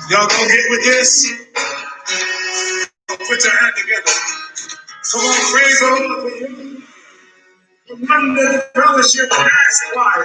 Y'all gonna get with this? Put your hand together. Come on, praise the Lord. Under the fellowship, that's why.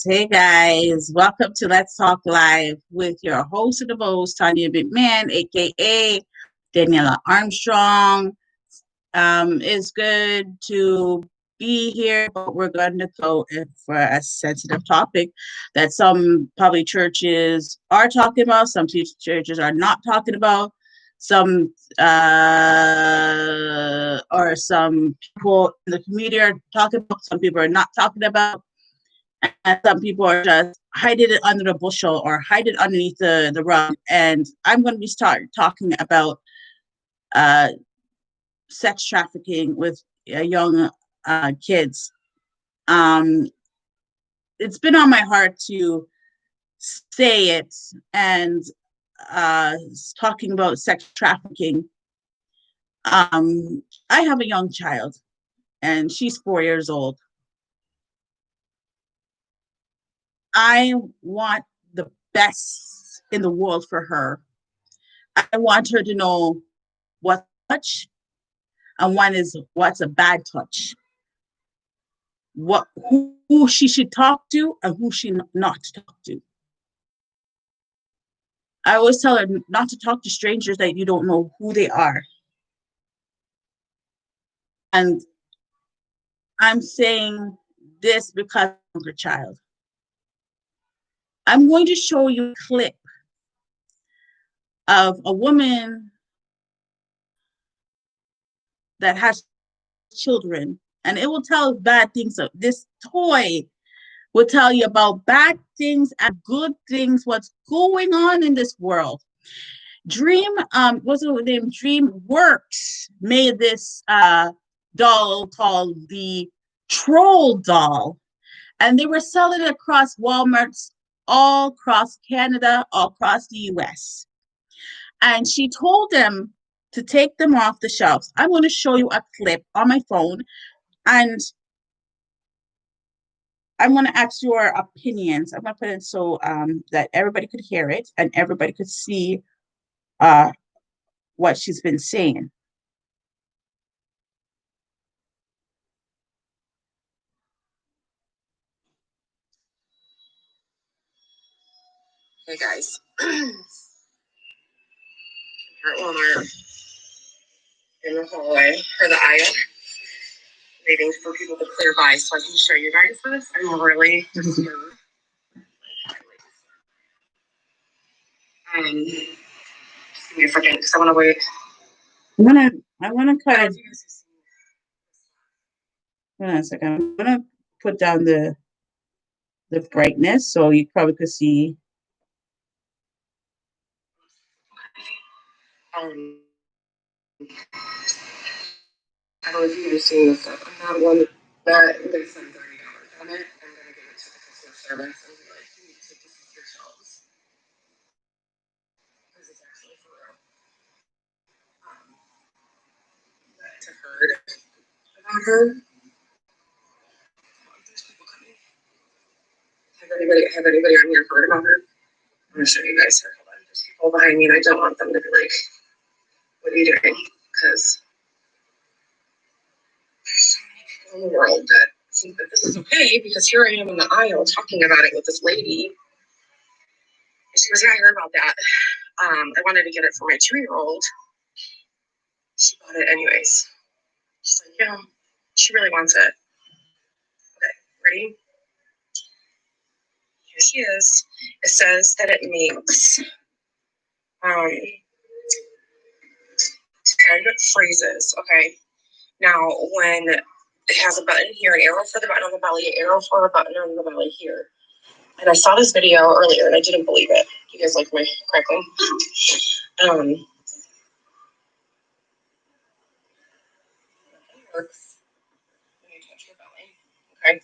Hey guys, welcome to Let's Talk Live with your host of the most, Tonya McMahon, aka Daniela Armstrong. It's good to be here, but we're going to go in for a sensitive topic that some public churches are talking about, some churches are not talking about, some or some people in the community are talking about, some people are not talking about. And some people are just hiding it under the bushel or hide it underneath the rug. And I'm going to be talking about sex trafficking with young kids. It's been on my heart to say it, and talking about sex trafficking. I have a young child, and she's 4 years old. I want the best in the world for her. I want her to know what touch and what's a bad touch. Who she should talk to and who she not to talk to. I always tell her not to talk to strangers that you don't know who they are. And I'm saying this because I'm a child. I'm going to show you a clip of a woman that has children, and it will tell bad things. This toy will tell you about bad things and good things, what's going on in this world. What's the name? DreamWorks made this doll called the Troll doll, and they were selling it across Walmarts all across Canada, all across the US. And she told them to take them off the shelves. I'm going to show you a clip on my phone, and I'm going to ask your opinions. I'm going to put it so that everybody could hear it and everybody could see what she's been saying. Hey guys, here at Walmart in the hallway or the aisle, waiting for people to clear by so I can show you guys this. I'm really disturbed. Just give me a second because I want to wait. I want to kind of. Hold on a second. I'm gonna put down the brightness so you probably could see. I don't know if you've seen this stuff. I'm not one that they spend $30 on it. I'm gonna give it to the customer service and be like, you need to take this off your shelves. her. Have anybody on here heard about her? I'm gonna show you guys her. Hold on. There's people behind me and I don't want them to be like, what are you doing? Because there's so many people in the world that think that this is okay, because here I am in the aisle talking about it with this lady. And she goes, yeah, I heard about that. I wanted to get it for my 2-year-old. She bought it anyways. She's like, yeah, she really wants it. Okay, ready? Here she is. It says that it makes 10 phrases. Okay. Now, when it has a button here, an arrow for the button on the belly, an arrow for the button on the belly here. And I saw this video earlier and I didn't believe it. You guys like my crackling? Works when you touch your belly. Okay.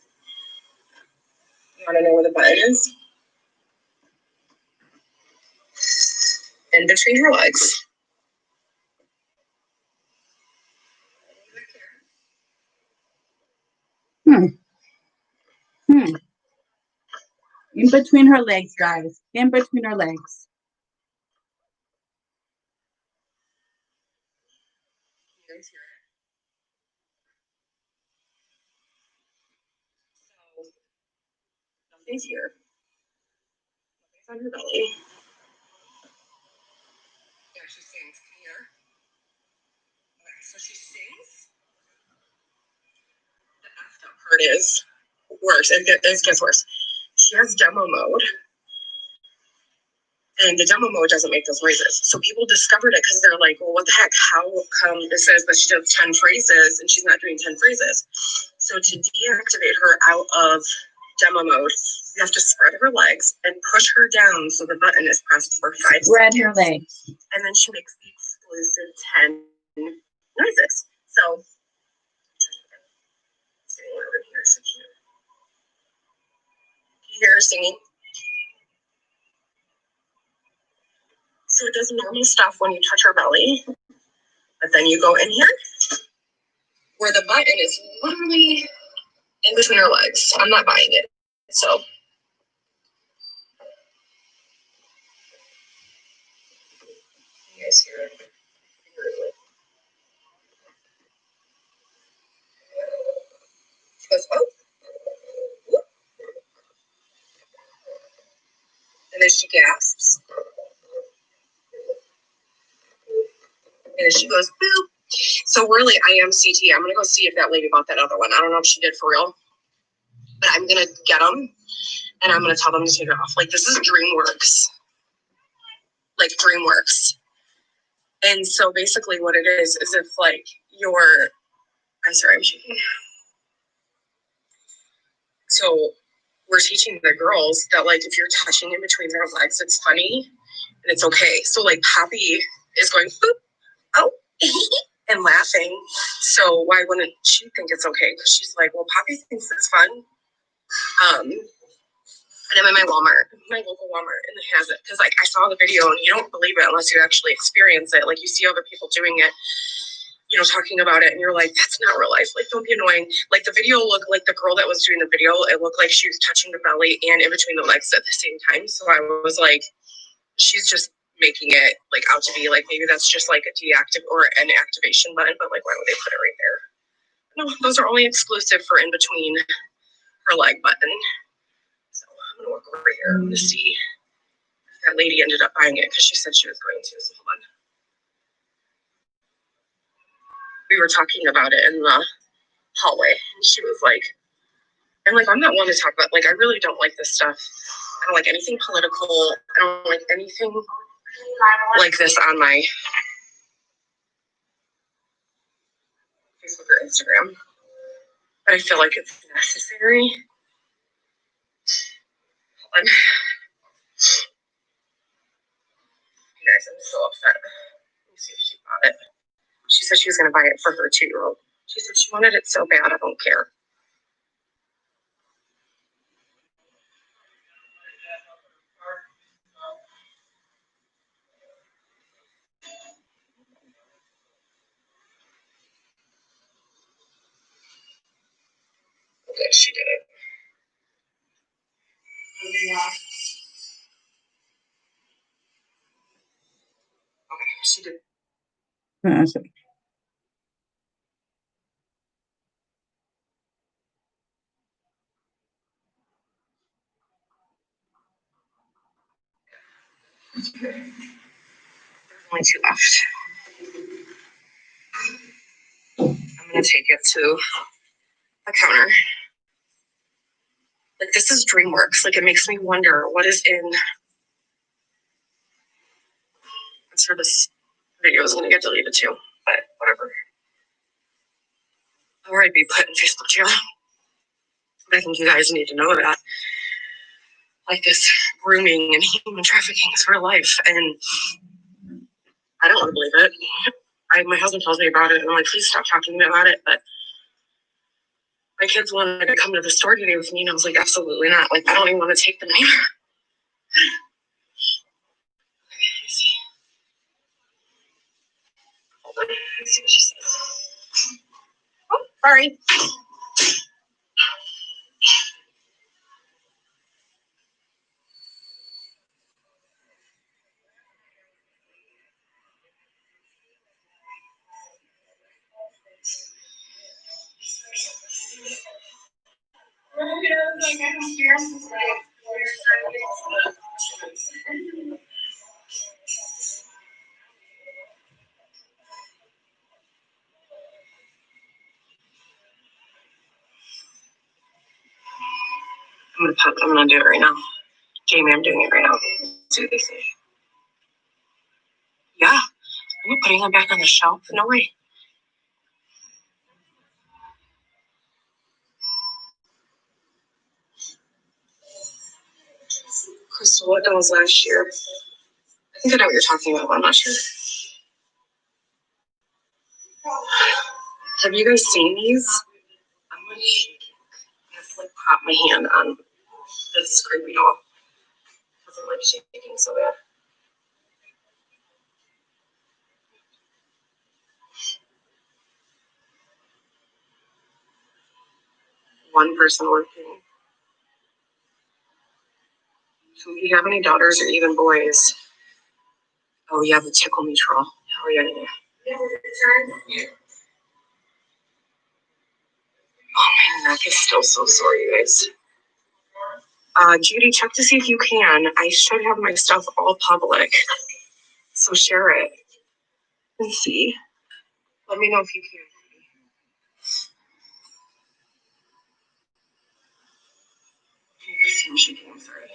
You want to know where the button is? In between your legs. In between her legs, guys. In between her legs. You guys hear it? So, nothing's here. Nothing's on your belly. Yeah, she sings. Can you hear? Okay, so she sings. The effed up part is worse. It gets worse. She has demo mode. And the demo mode doesn't make those phrases. So people discovered it because they're like, well, what the heck? How come it says that she does 10 phrases and she's not doing 10 phrases? So to deactivate her out of demo mode, you have to spread her legs and push her down so the button is pressed for 5 Spread seconds. her legs. And then she makes the exclusive 10 noises. So, sitting over here, so cute. Can you hear her singing? So it does normal stuff when you touch her belly, but then you go in here where the button is literally in between her legs. I'm not buying it. So you guys hear it? She goes, oh, and then she gasps. And then she goes, boop. So really, I am CT. I'm gonna go see if that lady bought that other one. I don't know if she did for real, but I'm gonna get them and I'm gonna tell them to take it off. Like, this is DreamWorks. Like DreamWorks. And so basically what it is if like I'm sorry, I'm shaking. So we're teaching the girls that like if you're touching in between their legs, it's funny and it's okay. So like Poppy is going boop, oh, and laughing. So why wouldn't she think it's okay? Because she's like, well, Poppy thinks it's fun. And I'm in my Walmart, my local Walmart, and it has it. Because like I saw the video and you don't believe it unless you actually experience it. Like you see other people doing it, you know, talking about it, and you're like, that's not real life. Like, don't be annoying. Like the video looked like the girl that was doing the video, it looked like she was touching the belly and in between the legs at the same time. So I was like, she's just making it like out to be like maybe that's just like a deactive or an activation button, but like why would they put it right there? No, those are only exclusive for in between her leg button. So I'm gonna walk over here to see if that lady ended up buying it because she said she was going to. So hold on. We were talking about it in the hallway, and she was like, and like I'm not one to talk about, like I really don't like this stuff. I don't like anything political. I don't like anything like this on my Facebook or Instagram. But I feel like it's necessary. And you guys, I'm so upset. Let me see if she bought it. She said she was gonna buy it for her 2-year-old. She said she wanted it so bad, I don't care. she did it. Okay, she did. There's only two left. I'm gonna take it to the counter. Like, this is DreamWorks. Like, it makes me wonder what is in. I'm sure this video is gonna get deleted too, but whatever. I'll already be put in Facebook jail. I think you guys need to know that. Like, this grooming and human trafficking is real life, and I don't want to believe it. My husband tells me about it, and I'm like, please stop talking to me about it. But my kids wanted to come to the store today with me, and I was like, absolutely not. Like, I don't even want to take them anywhere. Let me see. Hold on. Let me see what she says. Oh, sorry. I'm gonna do it right now. Jamie, I'm doing it right now. See what they say. Yeah. Are you putting them back on the shelf? No way. Crystal, what was last year? I think I know what you're talking about, but I'm not sure. Have you guys seen these? I'm like shaking. I have to like pop my hand on this creepy doll because I'm like shaking so bad. One person working. So if you have any daughters or even boys, oh yeah, the tickle me troll. Oh yeah, yeah. Oh, my neck is still so sore, you guys. Judy, check to see if you can. I should have my stuff all public, so share it and see. Let me know if you can. Can you guys see me shaking? I'm sorry.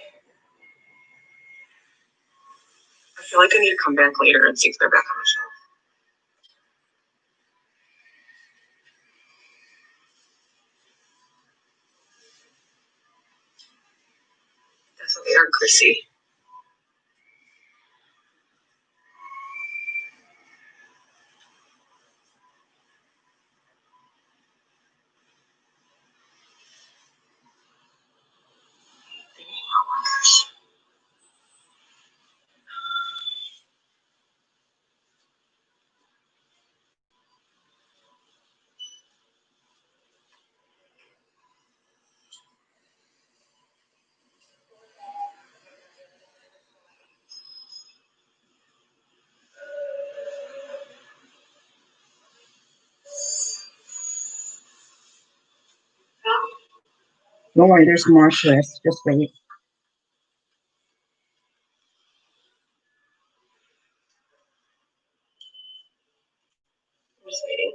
I feel like I need to come back later and see if they're back on the shelf. That's what they are, Chrissy. Don't worry, there's more shifts. Just wait. I'm just waiting.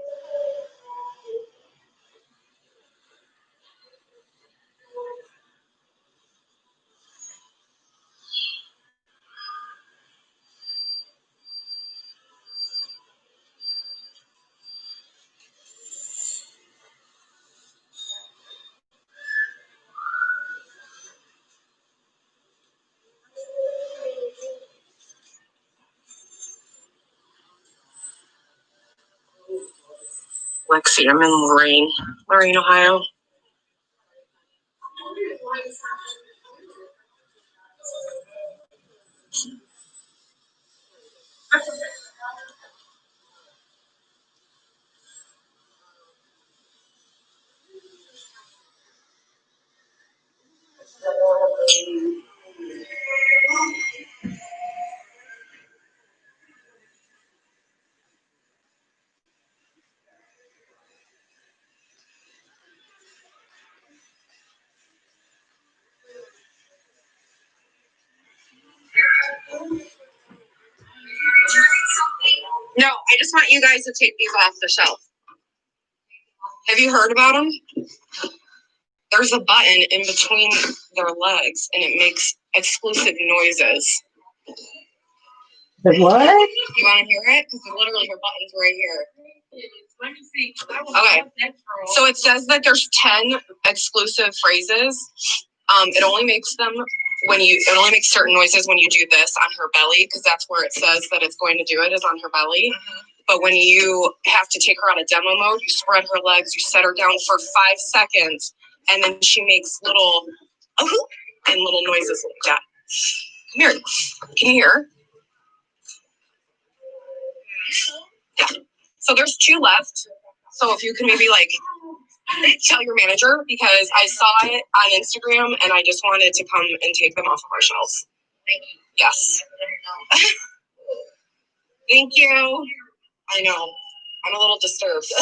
Lexi, I'm in Lorain, Ohio. No, I just want you guys to take these off the shelf. Have you heard about them? There's a button in between their legs and it makes exclusive noises. The what? You want to hear it? Because literally her button's right here. Let me see. Okay. So it says that there's 10 exclusive phrases. It only makes certain noises when you do this on her belly, because that's where it says that it's going to do it, is on her belly. But when you have to take her out of demo mode, you spread her legs, you set her down for 5 seconds, and then she makes little oh and little noises like that. Come here. Can you hear? Yeah. So there's 2 left. So if you can maybe tell your manager, because I saw it on Instagram and I just wanted to come and take them off of our shelves. Thank you. Yes. Thank you. I know. I'm a little disturbed.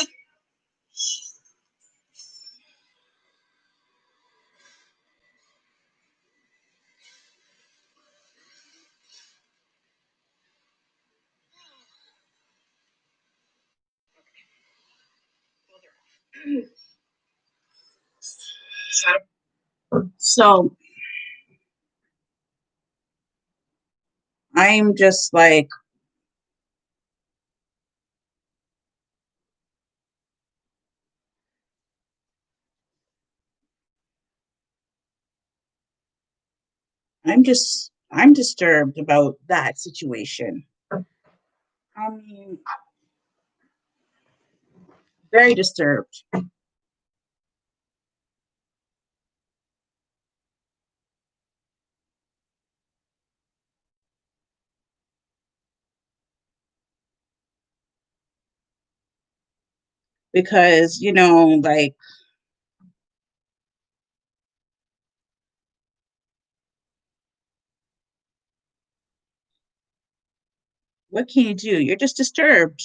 So I'm just like, I'm disturbed about that situation. I mean, very disturbed. Because, what can you do? You're just disturbed.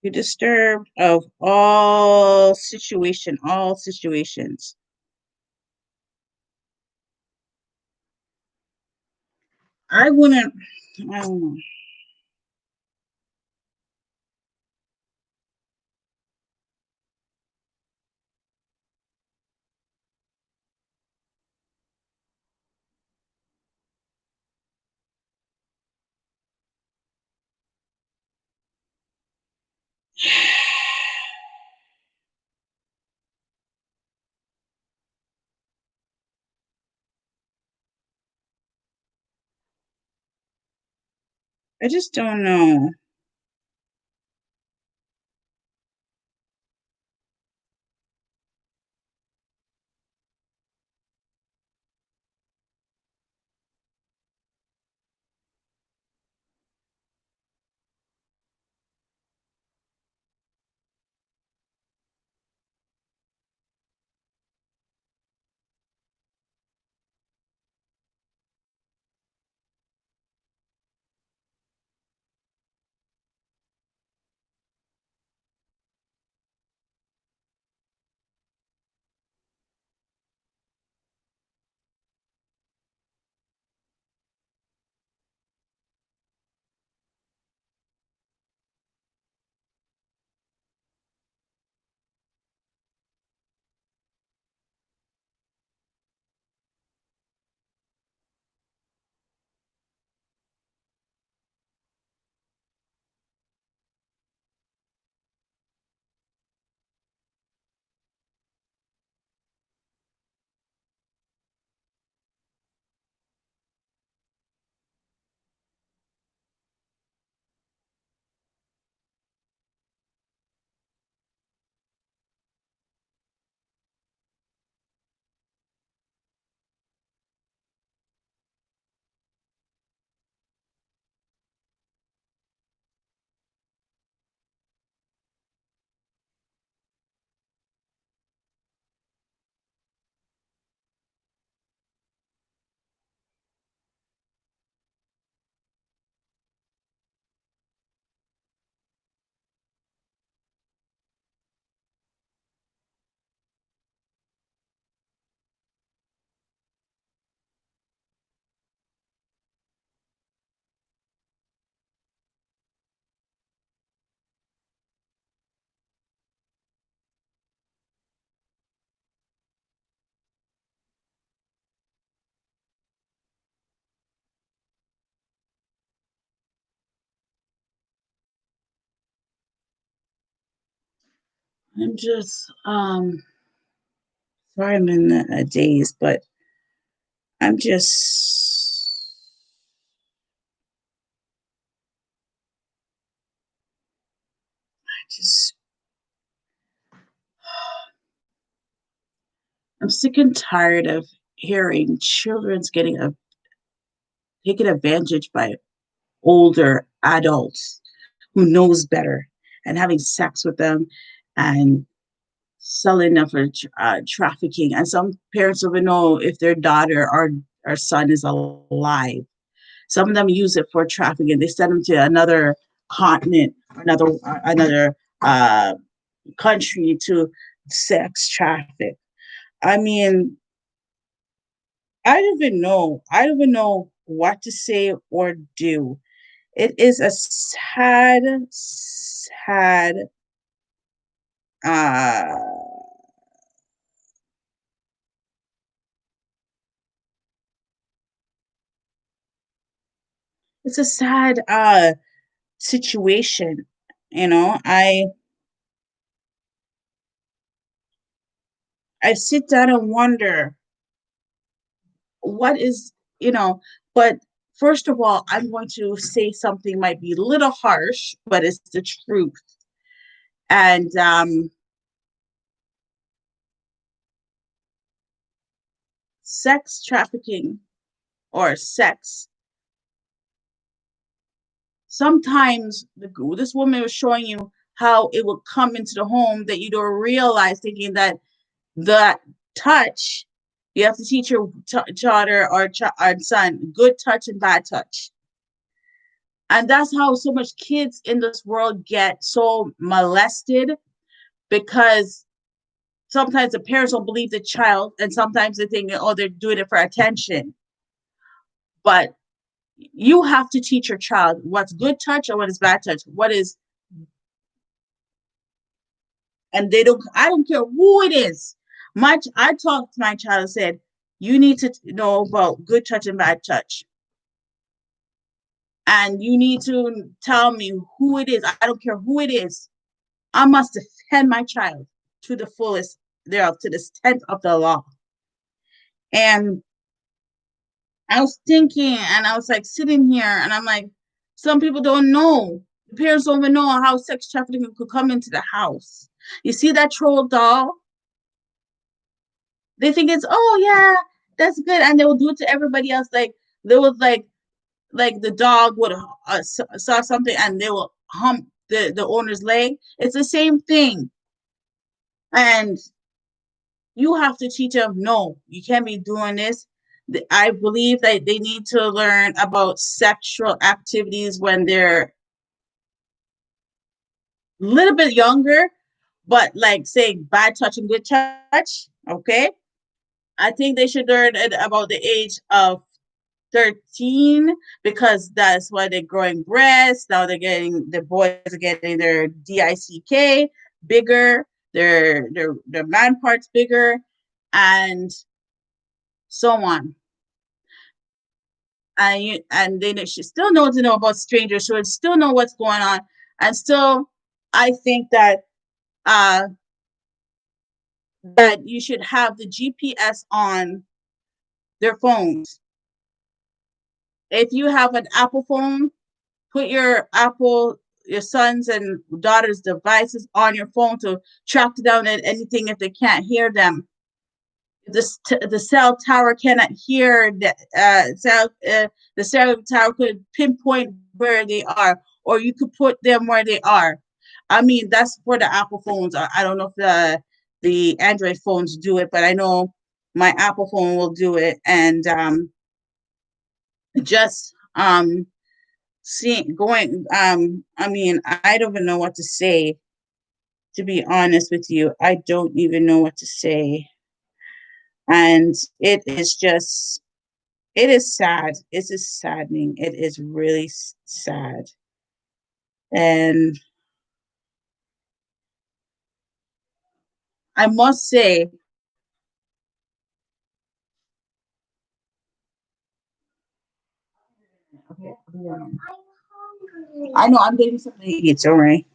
You're disturbed of all situations. I wouldn't, I don't know. I just don't know. I'm just sorry I'm in a daze, but I'm just I'm sick and tired of hearing children's getting taken advantage by older adults who knows better and having sex with them and selling them for trafficking. And some parents don't even know if their daughter or son is alive. Some of them use it for trafficking. They send them to another continent, another country to sex traffic. I mean, I don't even know. I don't even know what to say or do. It is a sad, sad. Uh, it's a sad situation. You know, I sit down and wonder what is you know. But first of all, I'm going to say something might be a little harsh, but it's the truth. And sex trafficking or sex sometimes this woman was showing you how it will come into the home that you don't realize, thinking that the touch you have to teach your daughter or son good touch and bad touch. And that's how so much kids in this world get so molested, because sometimes the parents don't believe the child, and sometimes they think, oh, they're doing it for attention. But you have to teach your child what's good touch and what is bad touch, what is. And I don't care who it is. I talked to my child and said, you need to know about good touch and bad touch. And you need to tell me who it is. I don't care who it is. I must defend my child to the fullest thereof, to the extent of the law. And I was thinking, and I was like sitting here, and I'm like, some people don't know. The parents don't even know how sex trafficking could come into the house. You see that troll doll? They think it's, oh yeah, that's good, and they will do it to everybody else. Like they would like the dog would saw something and they will hump the owner's leg. It's the same thing, and you have to teach them. No, you can't be doing this. I believe that they need to learn about sexual activities when they're a little bit younger, but like saying bad touch and good touch, okay? I think they should learn it about the age of 13, because that's why they're growing breasts. Now the boys are getting their DICK bigger, their man parts bigger, and so on. And they should still know to know about strangers, should still know what's going on. And still, I think uh that you should have the GPS on their phones. If you have an Apple phone, put your sons and daughters' devices on your phone to track down at anything if they can't hear them. The cell tower cannot hear the cell tower could pinpoint where they are, or you could put them where they are. I mean, that's for the Apple phones. I don't know if the Android phones do it, but I know my Apple phone will do it. And just seeing going I mean, I don't even know what to say, to be honest with you. I don't even know what to say. And it is sad. It is saddening. It is really sad. And I must say, okay, I know I'm getting something to eat, don't worry.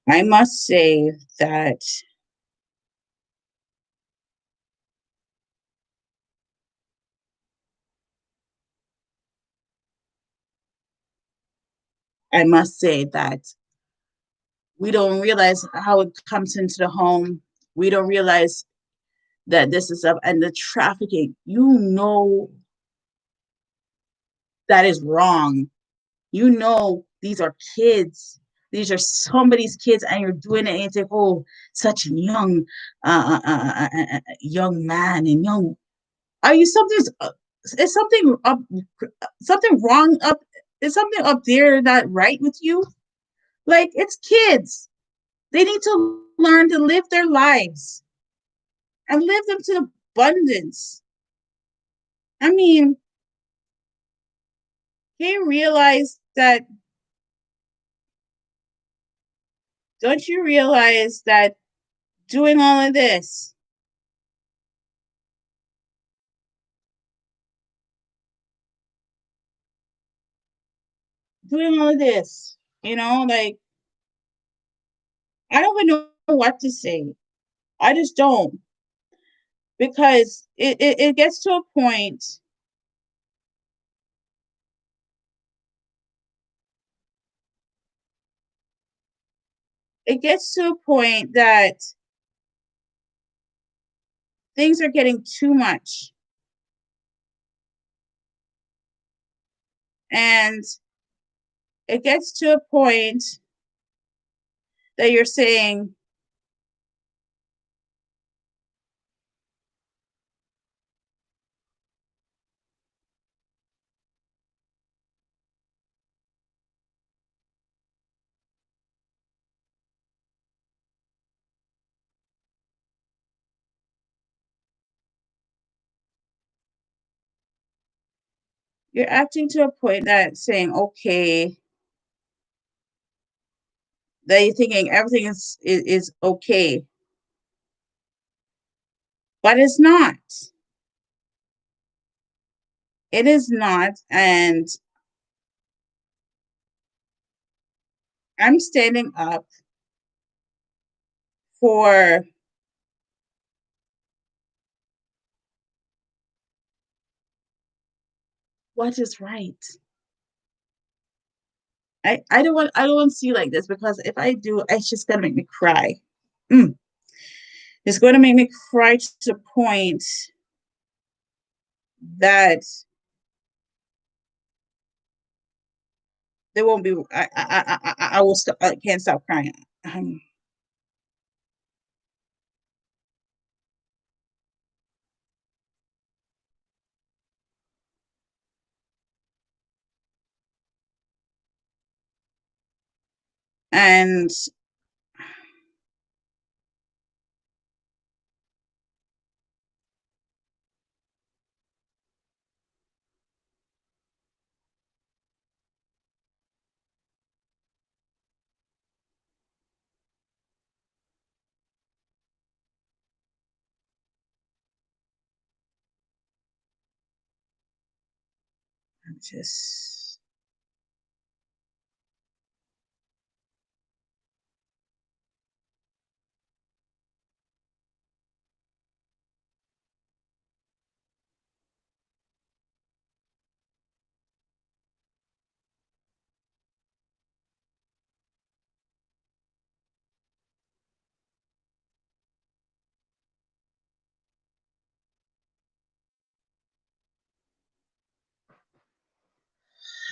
I must say that I must say that we don't realize how it comes into the home. We don't realize that this is up and the trafficking. That is wrong. These are kids. These are somebody's kids, and you're doing it, and you think, "Oh, such a young man and young." Are you something's? Is something up? Something wrong up? Is something up there not right with you? Like it's kids. They need to learn to live their lives and live them to abundance. I mean, can you realize that? Don't you realize that doing all of this, like I don't even know what to say. I just don't because it gets to a point. It gets to a point that things are getting too much, and it gets to a point that you're saying, you're acting to a point that saying, okay, that you're thinking everything is okay, but it's not. It is not, and I'm standing up for what is right. I don't want to see you like this because if I do, it's just gonna make me cry. Mm. It's going to make me cry to the point that there won't be. I will stop. I can't stop crying. And I'm just.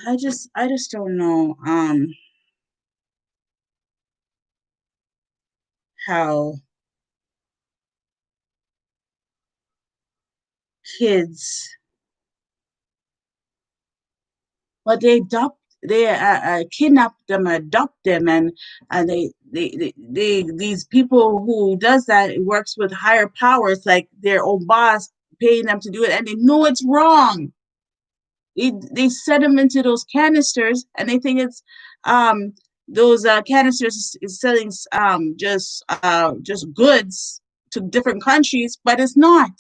I just don't know how kids, but they kidnap them, adopt them, and these people who does that works with higher powers like their own boss paying them to do it, and they know it's wrong. They set them into those canisters, and they think it's um those canisters is selling just goods to different countries, but it's not.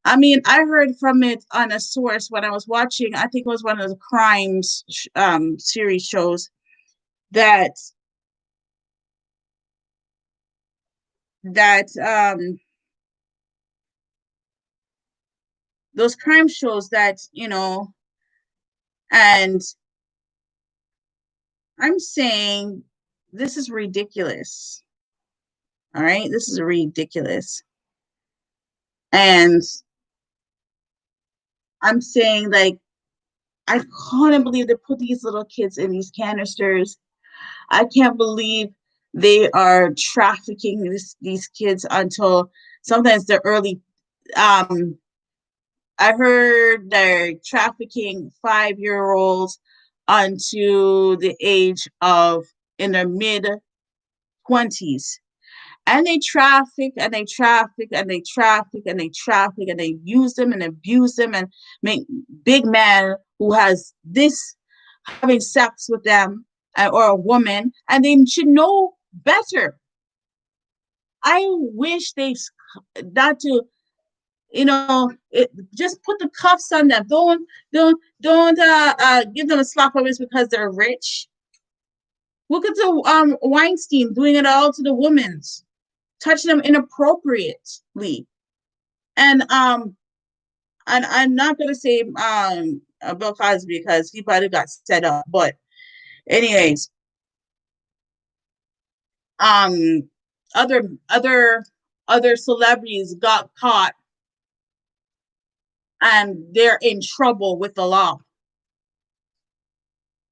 I mean, I heard from it on a source when I was watching. I think it was one of the crimes series shows that that those crime shows that, and I'm saying this is ridiculous. All right, this is ridiculous. And I'm saying, like, I couldn't believe they put these little kids in these canisters. I can't believe they are trafficking these kids until sometimes they're early. Um, I heard they're trafficking 5-year-olds unto the age of in their mid 20s. And they traffic and they traffic and they traffic and they traffic and they use them and abuse them and make big man who has this having sex with them, or a woman, and they should know better. I wish they not to, just put the cuffs on them. Don't give them a slap on wrist because they're rich. Look at the Weinstein doing it all to the women's, touching them inappropriately. And I'm not gonna say Bill Cosby because he probably got set up, but anyways, um other celebrities got caught and they're in trouble with the law.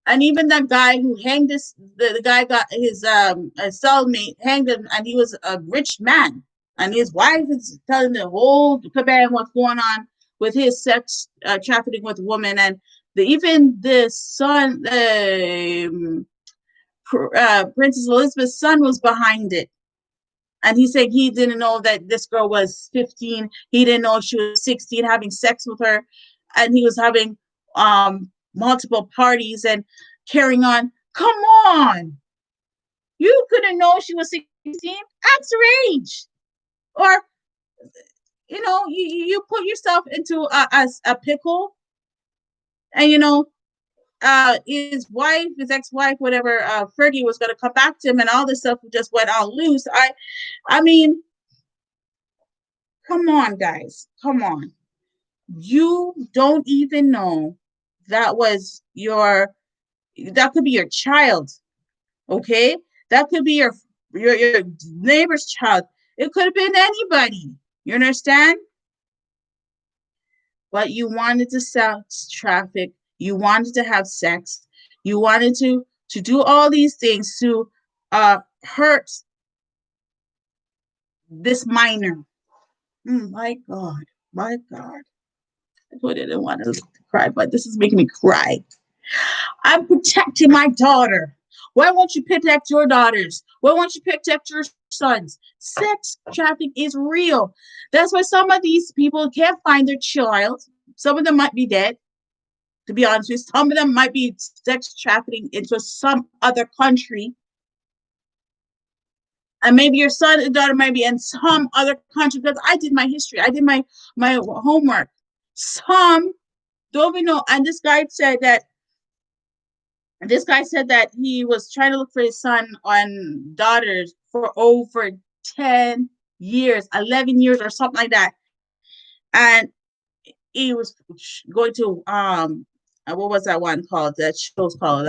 And even that guy who hanged the guy got his cellmate hanged him, and he was a rich man, and his wife is telling the whole cabal what's going on with his sex trafficking with women, and even the son, Princess Elizabeth's son, was behind it. And he said he didn't know that this girl was 15. He didn't know she was 16, having sex with her. And he was having multiple parties and carrying on. Come on. You couldn't know she was 16. Ask her age. Or, you put yourself into a pickle. And, his ex-wife, whatever, Fergie, was going to come back to him, and all this stuff just went all loose. I mean, come on, guys. Come on. You don't even know that could be your child. Okay? That could be your neighbor's child. It could have been anybody. You understand? But you wanted to sex traffic. You wanted to have sex. You wanted to do all these things to hurt this minor. My God. My God. I didn't want to cry, but this is making me cry. I'm protecting my daughter. Why won't you protect your daughters? Why won't you protect your sons? Sex trafficking is real. That's why some of these people can't find their child. Some of them might be dead, to be honest with you. Some of them might be sex trafficking into some other country. And maybe your son and daughter might be in some other country, because I did my history. I did my homework. Some don't even know. And this guy said that he was trying to look for his son and daughters for over 10 years, 11 years or something like that. And he was going to, what was that one called? That show's called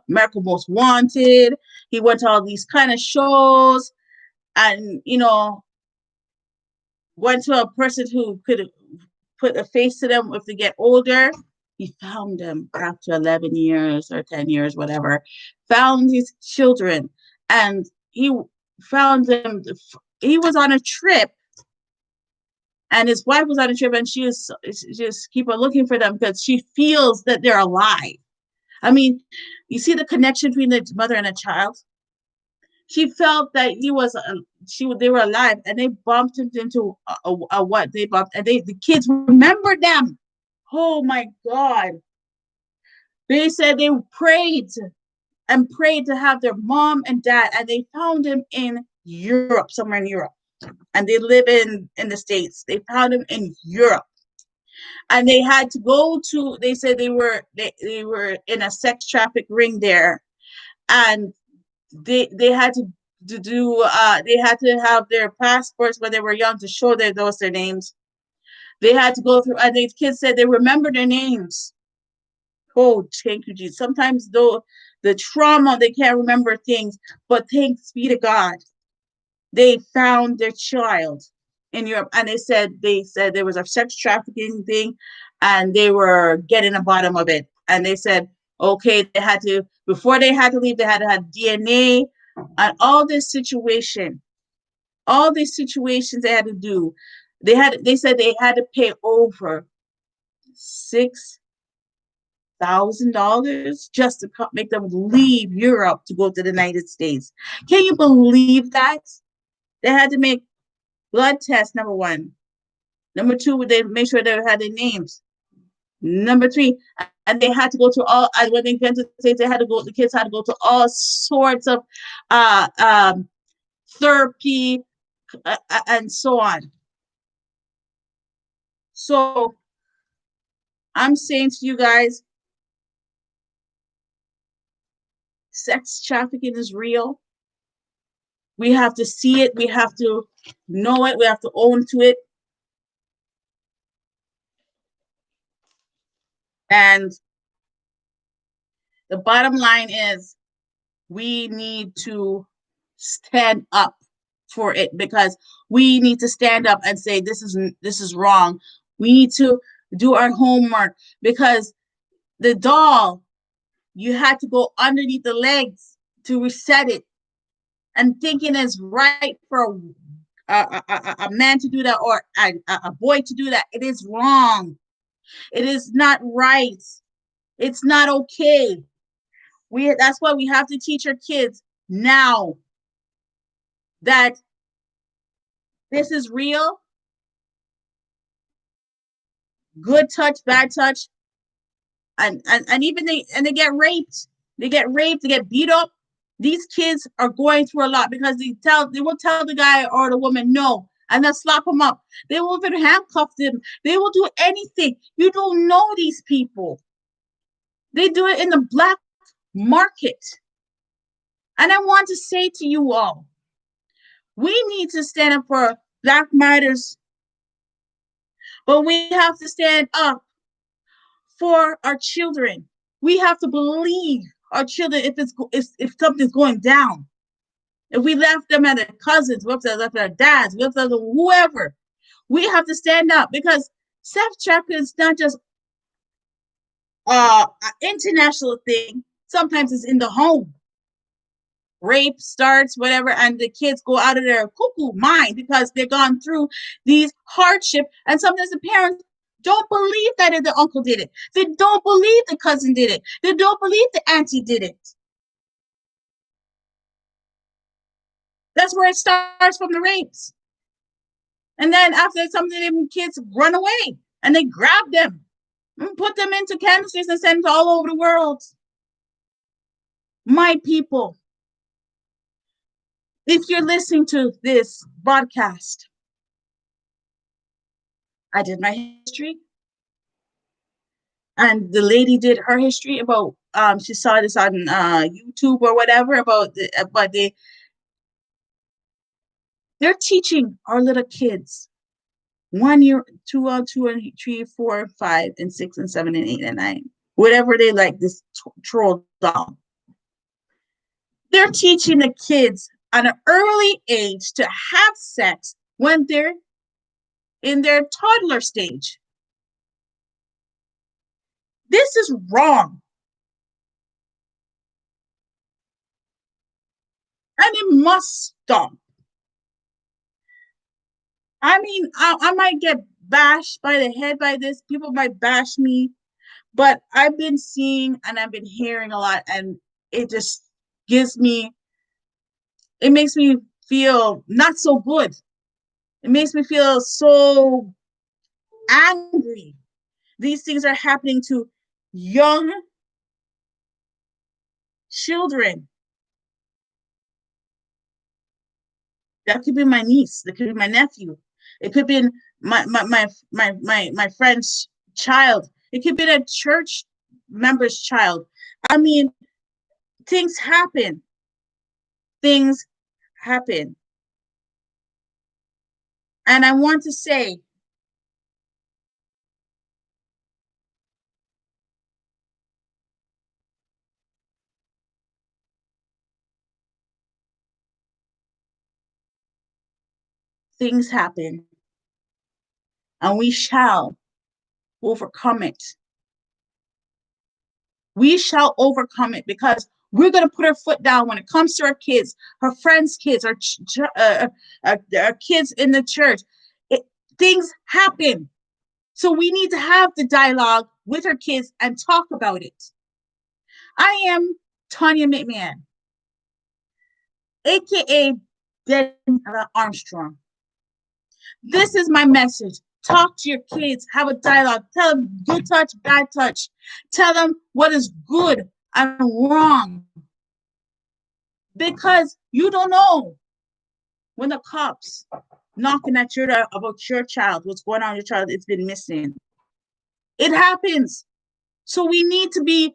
America Most Wanted. He went to all these kind of shows and, went to a person who could put a face to them if they get older. He found them after 11 years or 10 years, whatever, found his children, and he found them. He was on a trip, and his wife was on a trip, and she was just keep on looking for them because she feels that they're alive. I mean, you see the connection between the mother and a child. She felt that they were alive, and they bumped him into what they bumped, and the kids remembered them. Oh my God. They said they prayed and prayed to have their mom and dad, and they found him in Europe, somewhere in Europe. And they live in the States. They found him in Europe. And they had to go to, they said they were in a sex traffic ring there. And they had to to do. They had to have their passports when they were young to show that those their names. They had to go through. And the kids said they remember their names. Oh, thank you, Jesus. Sometimes though the trauma, they can't remember things, but thanks be to God, they found their child in Europe, and they said there was a sex trafficking thing, and they were getting the bottom of it. And they said, okay, they had to before they had to leave, they had to have DNA and all this situation, all these situations they had to do. They said they had to pay over $6,000 just to make them leave Europe to go to the United States. Can you believe that? They had to make blood tests, number one. Number two, they made sure they had their names. Number three, and they had to go to all, when they went to the States, the kids had to go to all sorts of uh, um, therapy and so on. So I'm saying to you guys, sex trafficking is real. We have to see it. We have to know it. We have to own to it. And the bottom line is we need to stand up for it, because we need to stand up and say this is wrong. We need to do our homework, because the doll, you had to go underneath the legs to reset it, and thinking it's right for a man to do that, or a boy to do that. It is wrong. It is not right. It's not okay. That's why we have to teach our kids now that this is real. Good touch, bad touch, and even they get raped. They get raped. They get beat up. These kids are going through a lot, because they will tell the guy or the woman no, and they'll slap them up. They will even handcuff them. They will do anything. You don't know these people. They do it in the black market. And I want to say to you all, we need to stand up for Black matters, but we have to stand up for our children. We have to believe our children if something's going down. If we left them at their cousins, we left at their dads, we left at whoever, we have to stand up, because sex trafficking is not just an international thing. Sometimes it's in the home. Rape starts, whatever, and the kids go out of their cuckoo mind because they've gone through these hardship. And sometimes the parents don't believe that the uncle did it. They don't believe the cousin did it. They don't believe the auntie did it. That's where it starts, from the rapes. And then after some of them kids run away, and they grab them and put them into canisters and send them all over the world. My people, if you're listening to this broadcast, I did my history, and the lady did her history about she saw this on YouTube or whatever about they're teaching our little kids 1 year, 2 and 3, 4, 5 and 6 and 7 and 8 and 9, whatever they like, this troll doll. They're teaching the kids at an early age to have sex when they're in their toddler stage. This is wrong. And it must stop. I mean, I might get bashed by the head by this. People might bash me, but I've been seeing and I've been hearing a lot, and it just it makes me feel not so good. It makes me feel so angry. These things are happening to young children. That could be my niece. That could be my nephew. It could be my friend's child. It could be a church member's child. I mean, things happen. Things happen. And I want to say, things happen, and we shall overcome it. We shall overcome it because we're going to put our foot down when it comes to our kids, her friends' kids, our kids in the church. Things happen. So we need to have the dialogue with our kids and talk about it. I am Tonya McMahon, aka Daniela Armstrong. This is my message. Talk to your kids, have a dialogue, tell them good touch, bad touch. Tell them what is good and wrong. Because you don't know when the cops knocking at your door about your child, what's going on with your child, it's been missing. It happens. So we need to be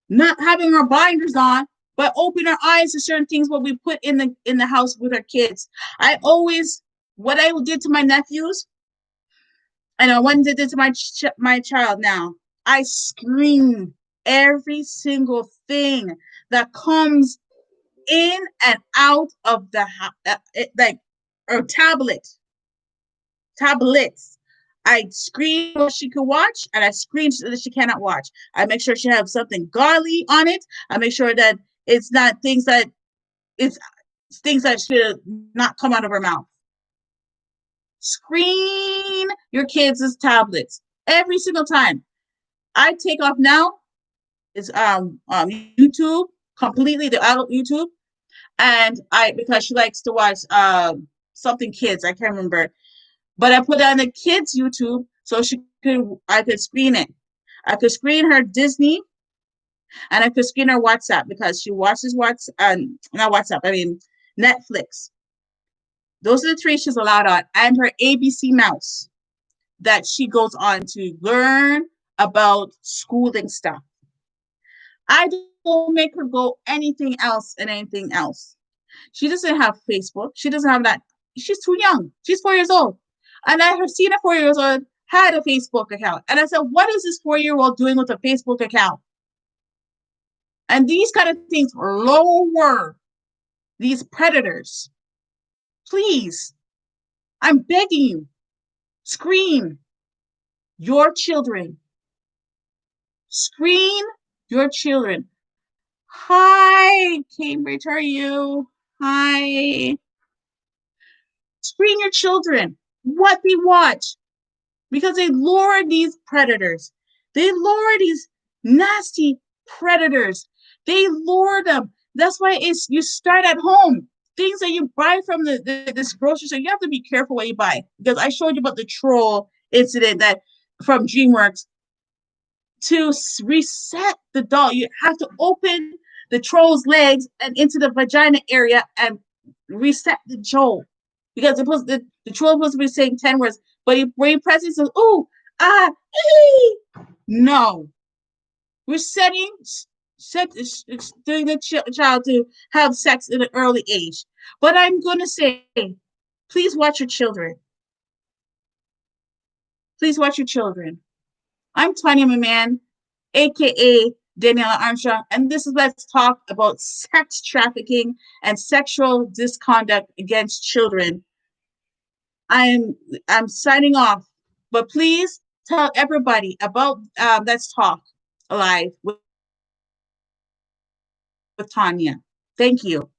not having our blinders on, but open our eyes to certain things what we put in the house with our kids. What I did to my nephews, and I went and did to my child now. I screen every single thing that comes in and out of the or tablets. I screen what she could watch, and I screen that she cannot watch. I make sure she has something godly on it. I make sure that it's not things that should not come out of her mouth. Screen your kids' tablets every single time. I take off now is YouTube completely, the adult YouTube, and because she likes to watch something kids, I can't remember, but I put on the kids YouTube so I could screen it. I could screen her Disney, and I could screen her WhatsApp because she watches not WhatsApp, I mean Netflix. Those are the three she's allowed on, and her ABC Mouse that she goes on to learn about schooling stuff. I don't make her go anything else. She doesn't have Facebook. She doesn't have that. She's too young. She's 4 years old. And I have seen a 4 years old had a Facebook account. And I said, what is this 4-year-old doing with a Facebook account? And these kind of things lower these predators. Please, I'm begging you, screen your children. Screen your children. Hi, Cambridge, how are you? Hi. Screen your children what they watch, because they lure these predators. They lure these nasty predators. They lure them. That's why you start at home. Things that you buy from this grocery store, you have to be careful what you buy, because I showed you about the troll incident that from DreamWorks. To reset the doll, you have to open the troll's legs and into the vagina area and reset the troll, because the troll was supposed to be saying 10 words, but when you press it, says, ooh, ah, ee. No. We're doing the child to have sex at an early age. But I'm going to say, please watch your children. Please watch your children. I'm Tonya McMahon, aka Daniela Armstrong, and this is Let's Talk about sex trafficking and sexual misconduct against children. I'm signing off, but please tell everybody about Let's Talk Live with Tonya. Thank you.